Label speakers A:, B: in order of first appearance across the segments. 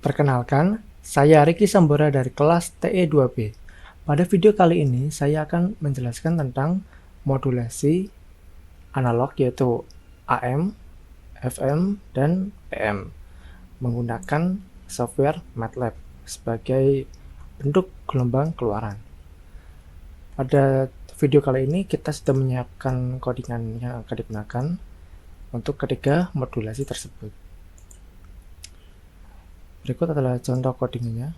A: Perkenalkan, saya Riki Sambora dari kelas TE2B. Pada video kali ini, saya akan menjelaskan tentang modulasi analog yaitu AM, FM, dan PM menggunakan software MATLAB sebagai bentuk gelombang keluaran. Pada video kali ini, kita sudah menyiapkan codingan yang akan digunakan untuk ketiga modulasi tersebut. Berikut adalah contoh codingnya.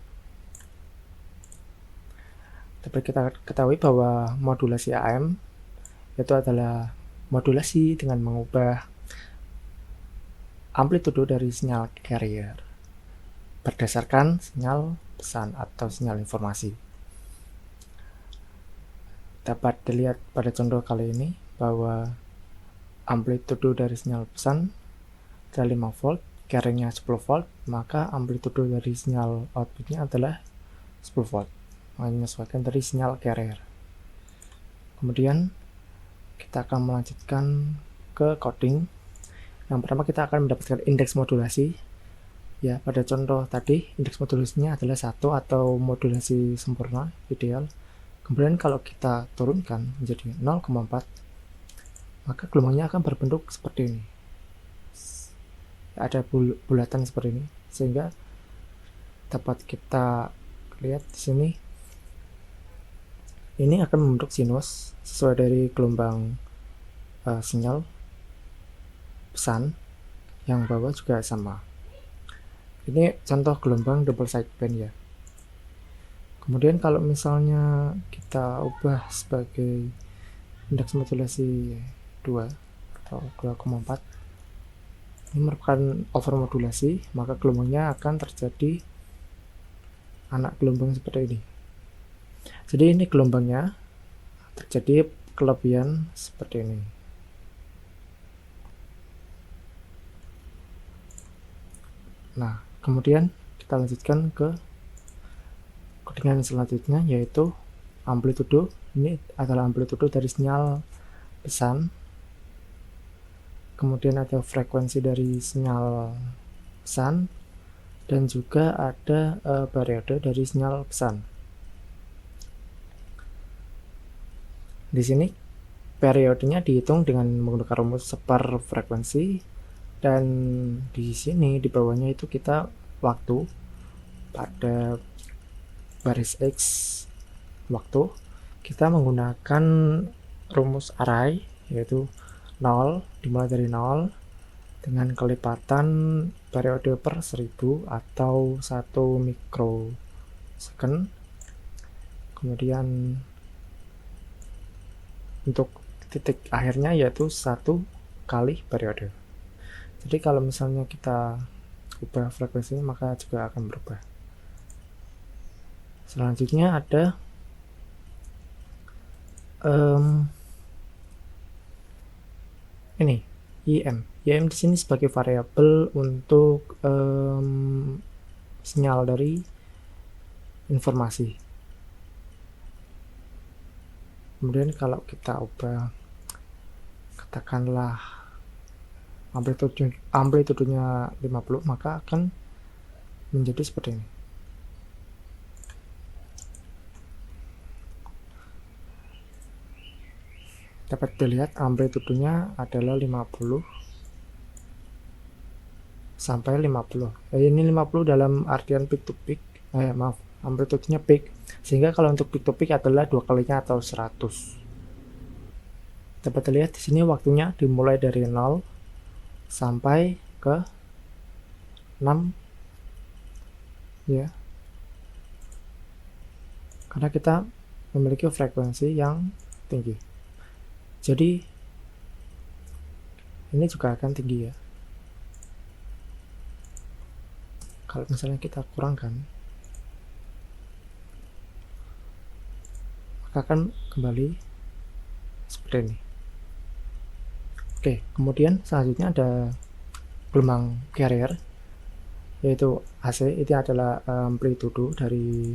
A: Dapat kita ketahui bahwa modulasi AM itu adalah modulasi dengan mengubah amplitudo dari sinyal carrier berdasarkan sinyal pesan atau sinyal informasi. Dapat dilihat pada contoh kali ini bahwa amplitudo dari sinyal pesan adalah 5 volt, carrier-nya 10 volt, maka amplitudo dari sinyal outputnya adalah 10 volt, menyesuaikan dari sinyal carrier. Kemudian kita akan melanjutkan ke coding. Yang pertama kita akan mendapatkan indeks modulasi. Ya, pada contoh tadi indeks modulasinya adalah 1 atau modulasi sempurna ideal. Kemudian kalau kita turunkan menjadi 0,4, maka gelombangnya akan berbentuk seperti ini. Ada bulatan seperti ini, sehingga dapat kita lihat di sini ini akan membentuk sinus sesuai dari gelombang sinyal pesan, yang bawah juga sama. Ini contoh gelombang double sideband ya. Kemudian kalau misalnya kita ubah sebagai indeks modulasi 2 atau 2,4, ini merupakan overmodulasi, maka gelombangnya akan terjadi anak gelombang seperti ini. Jadi ini gelombangnya terjadi kelebihan seperti ini. Nah, kemudian kita lanjutkan ke codingan selanjutnya, yaitu amplitudo. Ini adalah amplitudo dari sinyal pesan. Kemudian ada frekuensi dari sinyal pesan, dan juga ada periode dari sinyal pesan. Di sini periodenya dihitung dengan menggunakan rumus seper frekuensi, dan di sini di bawahnya itu kita waktu pada baris X waktu kita menggunakan rumus array, yaitu 0 dimulai dari 0 dengan kelipatan periode per 1000 atau 1 mikrosecond. Kemudian untuk titik akhirnya yaitu 1 kali periode. Jadi kalau misalnya kita ubah frekuensinya, maka juga akan berubah. Selanjutnya ada ini IM. IM di sini sebagai variabel untuk sinyal dari informasi. Kemudian kalau kita ubah, katakanlah amplitudenya 50, maka akan menjadi seperti ini. Dapat dilihat amplitudenya adalah 50 sampai 50. Ini 50 dalam artian peak to peak. Amplitudenya peak. Sehingga kalau untuk peak to peak adalah 2 kalinya atau 100. Dapat dilihat di sini waktunya dimulai dari 0 sampai ke 6 ya. Karena kita memiliki frekuensi yang tinggi. Jadi ini juga akan tinggi ya. Kalau misalnya kita kurangkan, maka akan kembali seperti ini. Oke, kemudian selanjutnya ada gelombang carrier, yaitu AC. Itu adalah amplitudo dari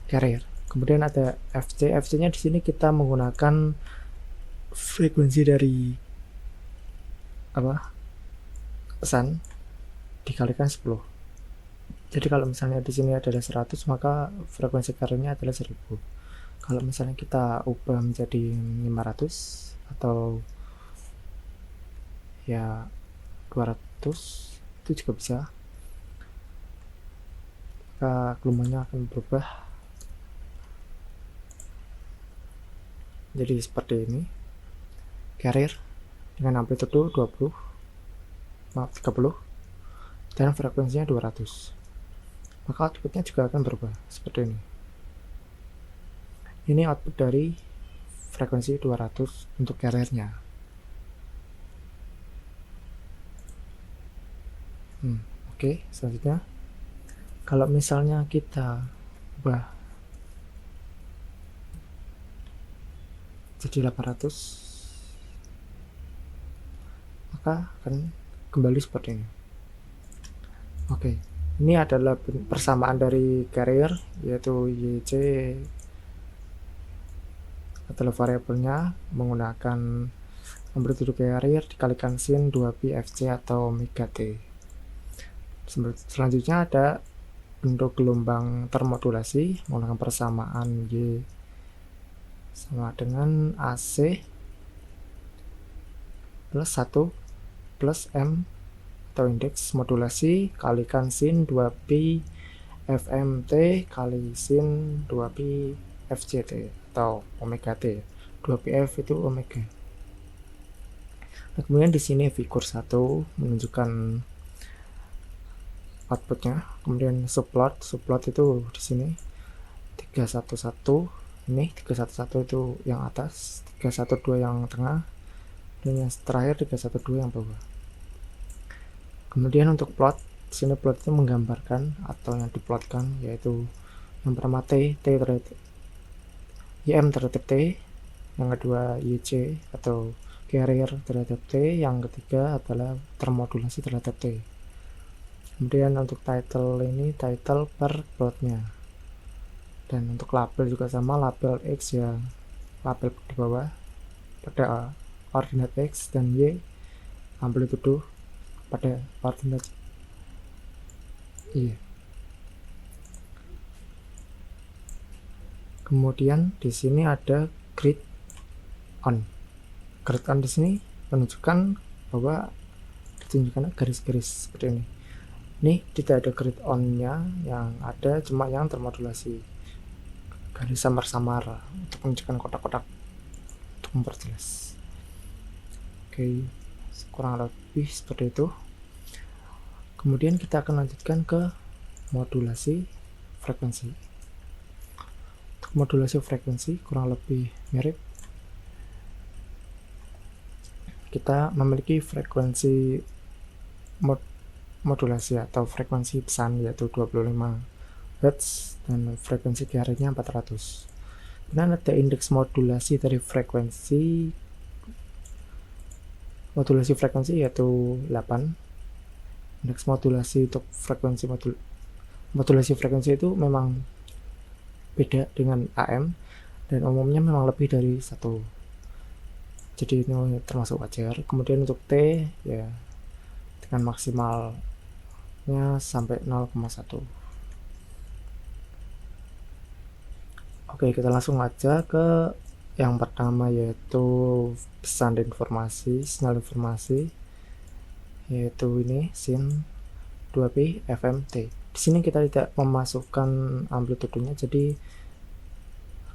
A: carrier. Kemudian ada FC. FC-nya di sini kita menggunakan frekuensi dari pesan dikalikan 10. Jadi kalau misalnya di sini adalah 100, maka frekuensi carrier-nya adalah 1000. Kalau misalnya kita ubah menjadi 500 atau ya 200, itu juga bisa, maka gelombangnya akan berubah jadi seperti ini. Carrier dengan amplitudo 30 dan frekuensinya 200, maka outputnya juga akan berubah seperti ini. Ini output dari frekuensi 200 untuk carrier-nya. Oke, selanjutnya kalau misalnya kita ubah jadi 800, maka akan kembali seperti ini. Oke, ini adalah persamaan dari carrier, yaitu YC adalah variabelnya menggunakan amplitude carrier dikalikan sin 2pi fc atau omega t. Selanjutnya ada bentuk gelombang termodulasi menggunakan persamaan Y sama dengan AC plus 1 plus M atau indeks modulasi kalikan sin 2pi fmt kali sin 2pi fct atau omega t. 2pi f itu omega. Nah, kemudian di sini figur 1 menunjukkan outputnya. Kemudian subplot itu di sini 311, ini 311 itu yang atas, 312 yang tengah, dan yang terakhir 312 yang bawah. Kemudian untuk plot, di sini plot itu menggambarkan atau yang diplotkan yaitu yang pertama T terhadap YM terhadap T, yang kedua YC atau carrier terhadap T, yang ketiga adalah termodulasi terhadap T. Kemudian untuk title ini title per plotnya, dan untuk label juga sama, label X ya label di bawah pada ordinat X dan Y amplitudo pada ordinat Y. Kemudian di sini ada grid on. Grid on di sini menunjukkan bahwa ditunjukkan garis-garis seperti ini. Ini tidak ada grid on-nya, yang ada cuma yang termodulasi garis samar-samar untuk menunjukkan kotak-kotak untuk memperjelas. Oke, kurang lebih seperti itu. Kemudian kita akan lanjutkan ke modulasi frekuensi. Untuk modulasi frekuensi kurang lebih mirip. Kita memiliki frekuensi modulasi atau frekuensi pesan yaitu 25 Hz dan frekuensi carrier-nya 400. Kemudian ada indeks modulasi dari frekuensi yaitu 8. Indeks modulasi untuk frekuensi modulasi frekuensi itu memang beda dengan AM dan umumnya memang lebih dari 1. Jadi ini termasuk wajar. Kemudian untuk T ya dengan maksimalnya sampai 0,1. Oke, kita langsung aja ke yang pertama yaitu pesan informasi, sinyal informasi, yaitu ini sin 2pi fmt. Di sini kita tidak memasukkan amplitudenya, jadi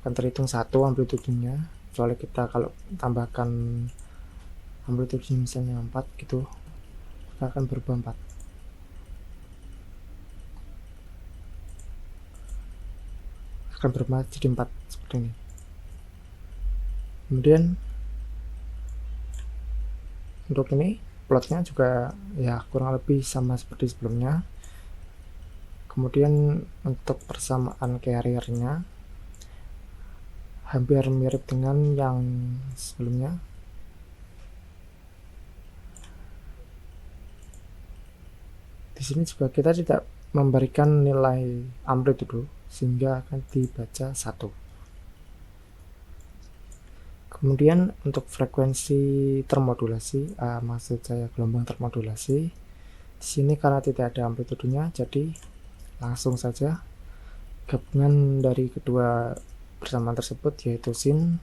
A: akan terhitung 1 amplitudenya, kecuali kita kalau tambahkan amplitudenya misalnya 4 gitu, maka akan berubah 4. Akan berubah jadi 4 seperti ini. Kemudian untuk ini plotnya juga ya kurang lebih sama seperti sebelumnya. Kemudian untuk persamaan carrier-nya hampir mirip dengan yang sebelumnya. Di sini juga kita tidak memberikan nilai amplitudo sehingga akan dibaca 1. Kemudian untuk frekuensi termodulasi, maksud saya gelombang termodulasi, di sini karena tidak ada amplitudenya, jadi langsung saja gabungan dari kedua persamaan tersebut, yaitu sin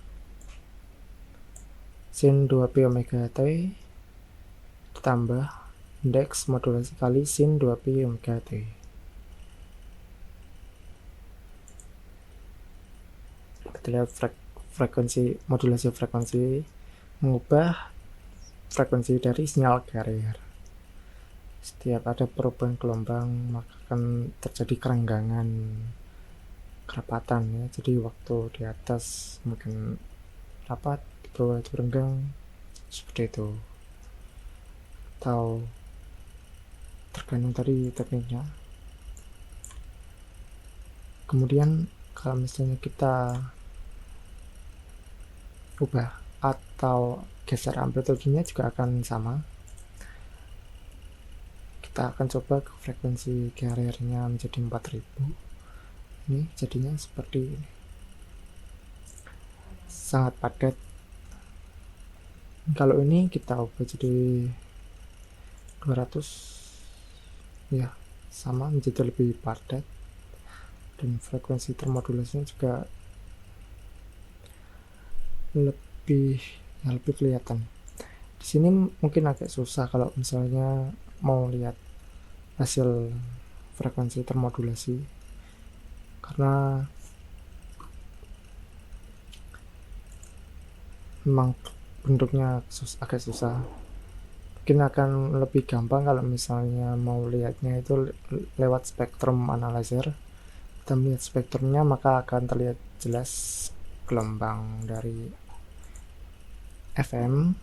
A: 2p omega t ditambah indeks modulasi kali sin 2p omega t. Kita lihat frekuensi modulasi frekuensi mengubah frekuensi dari sinyal carrier. Setiap ada perubahan gelombang maka akan terjadi kerenggangan kerapatan ya. Jadi waktu di atas mungkin rapat, di bawah itu renggang, seperti itu. Atau tergantung dari tekniknya. Kemudian kalau misalnya kita ubah atau geser amplitudenya juga akan sama. Kita akan coba ke frekuensi carriernya menjadi 4000. Ini jadinya seperti ini, sangat padat. Kalau ini kita ubah jadi 200 ya, sama, menjadi lebih padat, dan frekuensi termodulasinya juga lebih kelihatan. Di sini mungkin agak susah kalau misalnya mau lihat hasil frekuensi termodulasi, karena memang bentuknya agak susah. Mungkin akan lebih gampang kalau misalnya mau lihatnya itu lewat spektrum analyzer. Kita melihat spektrumnya maka akan terlihat jelas gelombang dari FM.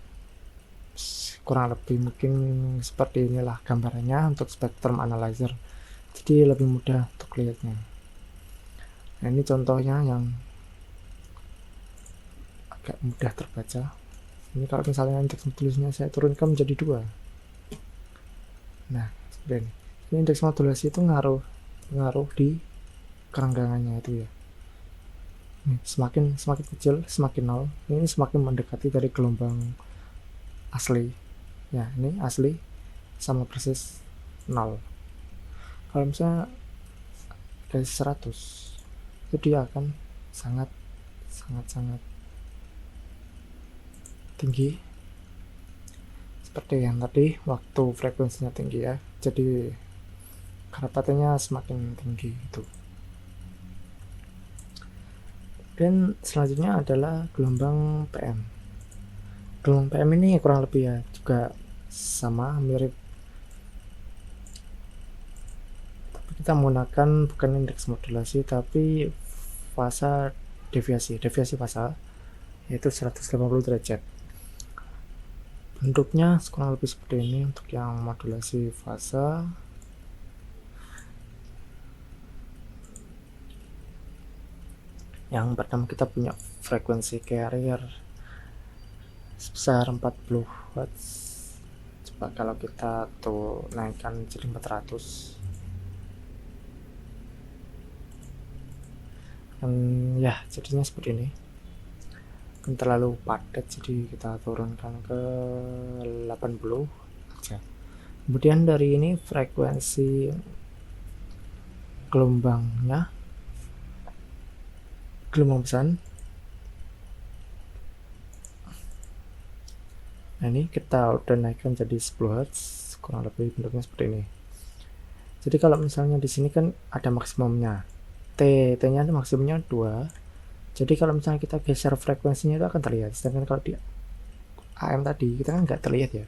A: Kurang lebih mungkin seperti inilah gambarannya untuk spektrum analyzer, jadi lebih mudah untuk lihatnya. Nah, ini contohnya yang agak mudah terbaca. Ini kalau misalnya indeks modulasinya saya turunkan menjadi 2. Nah, seperti ini. Ini indeks modulasi itu ngaruh di kerenggangannya itu ya. Ini semakin kecil semakin 0. Ini semakin mendekati dari gelombang asli. Ya, ini asli sama persis 0. Kalau misalnya dari 100, itu dia akan sangat tinggi, seperti yang tadi waktu frekuensinya tinggi ya, jadi kerapatannya semakin tinggi itu. Dan selanjutnya adalah gelombang PM. Gelombang PM ini kurang lebih ya juga sama, mirip, tapi kita menggunakan bukan indeks modulasi tapi fasa deviasi fasa, yaitu 180 derajat. Bentuknya kurang lebih seperti ini untuk yang modulasi fasa. Yang pertama kita punya frekuensi carrier sebesar 40 Hz. Coba kalau kita tuh naikkan jadi 400. Ya, jadinya seperti ini. Kan terlalu padat, jadi kita turunkan ke 80 aja. Kemudian dari ini frekuensi gelombangnya, gelombang pesan. Nah, ini kita udah naikkan jadi 10 Hz, kurang lebih bentuknya seperti ini. Jadi kalau misalnya di sini kan ada maksimumnya, T-nya maksimumnya 2. Jadi kalau misalnya kita geser frekuensinya itu akan terlihat. Sedangkan kalau di AM tadi kita kan nggak terlihat ya,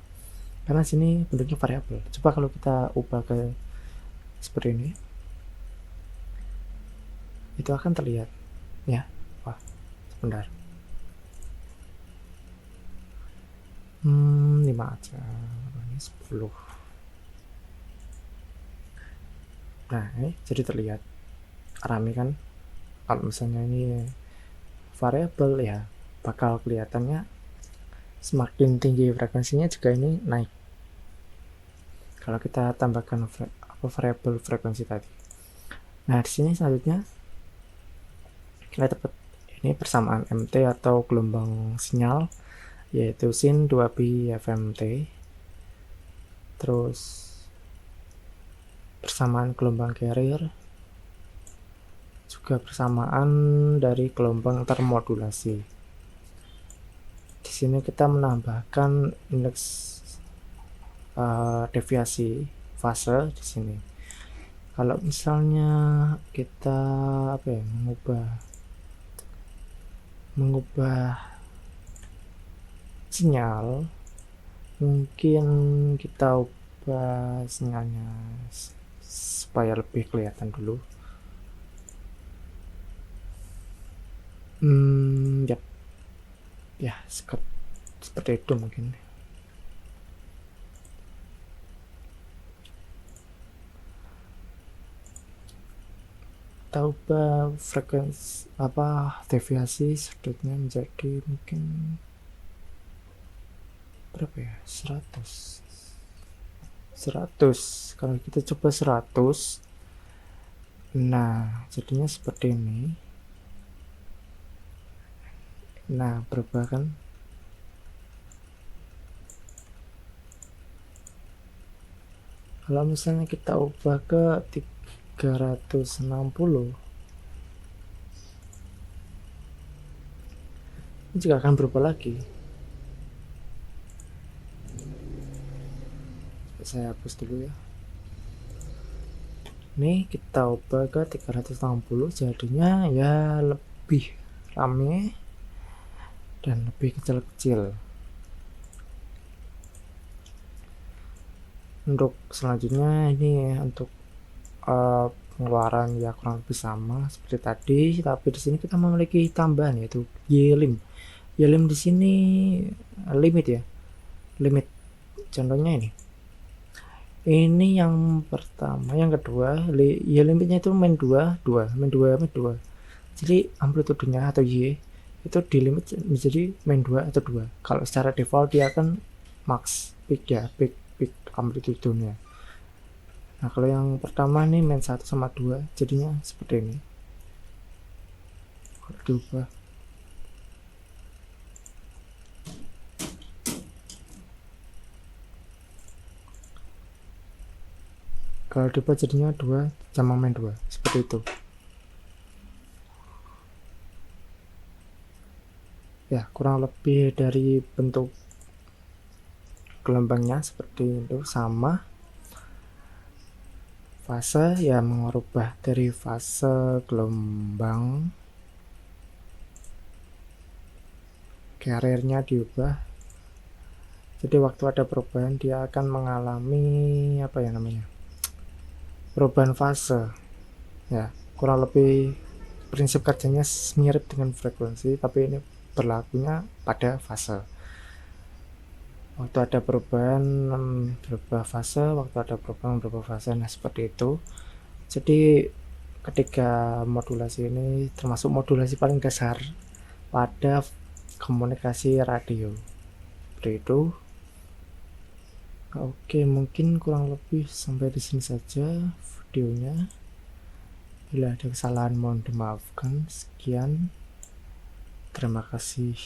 A: karena sini bentuknya variabel. Coba kalau kita ubah ke seperti ini, itu akan terlihat ya. Wah, sebentar. 5 aja, ini 10. Nah, ini jadi terlihat rame kan. Kalau misalnya ini variabel ya, bakal kelihatannya semakin tinggi frekuensinya juga ini naik. Kalau kita tambahkan variabel frekuensi tadi. Nah, di sini selanjutnya kita dapat Ini persamaan MT atau gelombang sinyal, yaitu sin 2pi FMT. Terus persamaan gelombang carrier, juga persamaan dari gelombang termodulasi. Di sini kita menambahkan indeks deviasi fase di sini. Kalau misalnya kita mengubah sinyal, mungkin kita ubah sinyalnya supaya lebih kelihatan dulu. Ya seperti itu mungkin. Kita ubah frekuensi deviasi sudutnya menjadi mungkin berapa ya, 100. Kalau kita coba 100, nah jadinya seperti ini. Nah, berubah kan? Kalau misalnya kita ubah ke 360, ini juga akan berubah lagi. Saya hapus dulu ya. Ini kita ubah ke 360, jadinya ya lebih rame dan lebih kecil-kecil. Untuk selanjutnya ini untuk pengeluaran ya kurang lebih sama seperti tadi, tapi di sini kita memiliki tambahan yaitu YLIM. YLIM di sini limit ya. Limit. Contohnya ini yang pertama, yang kedua, Y limitnya itu min 2. Jadi amplitudenya atau Y itu di limit menjadi min 2 atau 2. Kalau secara default dia akan max peak ya, peak amplitudenya. Nah, kalau yang pertama nih min 1 sama 2, jadinya seperti ini. Kalau diubah jadinya 2 sama min 2, seperti itu. Ya, kurang lebih dari bentuk gelombangnya seperti itu, sama. Fase ya mengubah dari fase gelombang, carrier-nya diubah. Jadi waktu ada perubahan dia akan mengalami perubahan fase. Ya, kurang lebih prinsip kerjanya mirip dengan frekuensi, tapi ini berlakunya pada fase. Waktu ada perubahan berubah fase, waktu ada perubahan berubah fase. Nah, seperti itu. Jadi ketika modulasi ini termasuk modulasi paling dasar pada komunikasi radio. Seperti itu. Oke, mungkin kurang lebih sampai di sini saja videonya. Bila ada kesalahan mohon dimaafkan. Sekian. Terima kasih.